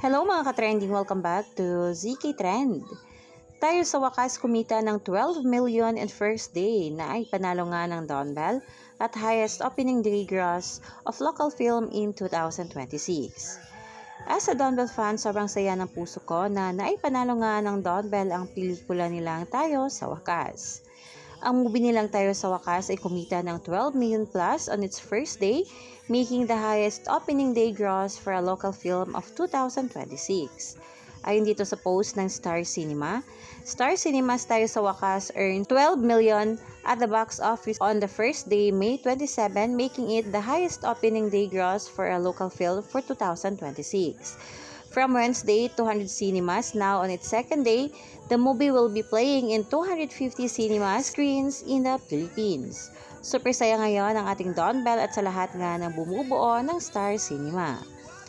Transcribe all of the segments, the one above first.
Hello mga ka-trending! Welcome back to ZK Trend. Tayo sa wakas kumita ng 12 million in first day na ay panalo nga ng Don Bell at highest opening day gross of local film in 2026. As a Don Bell fan, sobrang saya ng puso ko na naipanalo nga ng Don Bell ang pelikula nilang Tayo sa Wakas. Ang movie nilang Tayo sa Wakas ay kumita ng 12 million plus on its first day, making the highest opening day gross for a local film of 2026. Ayon dito sa post ng Star Cinemas Tayo sa Wakas earned 12 million at the box office on the first day, May 27, making it the highest opening day gross for a local film for 2026. From Wednesday, 200 cinemas. Now on its second day, the movie will be playing in 250 cinema screens in the Philippines. Super saya ngayon ang ating Don Bell at sa lahat nga ng bumubuo ng Star Cinema.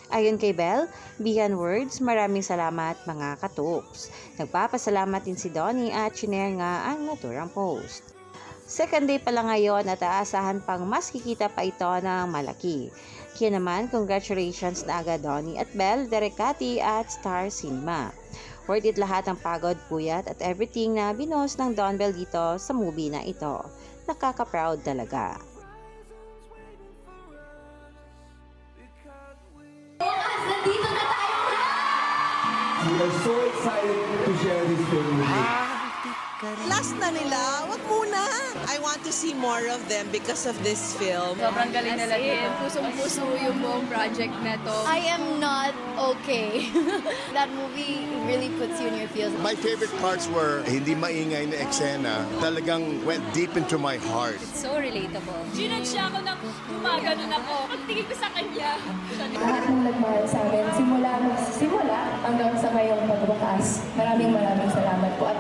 Ayon kay Bell, beyond words, maraming salamat mga katups. Nagpapasalamat din si Donnie at shinare nga ang naturang post. Second day pa lang ngayon at aasahan pang mas kikita pa ito ng malaki. Kaya naman, congratulations na agad Donnie at Bell, Derecati at Star Cinema. Worth it lahat ng pagod, puyat at everything na binos ng Don Bell dito sa movie na ito. Nakaka-proud talaga. Nandito na tayo! We are so excited to share this film with you. Last na nila, wag muna. I want to see more of them because of this film. Sobrang galing nila dito. Pusong-puso yung buong project na to. I am not okay. That movie really puts you in your feels. My favorite parts were hindi maingay na eksena. Talagang went deep into my heart. So relatable. Ginag siya ako na gumaganon ako. Pagtingin ko sa kanya. Lahat ng nagmahal sa amin, simula hanggang sa ngayong pagwakas. Maraming salamat po. At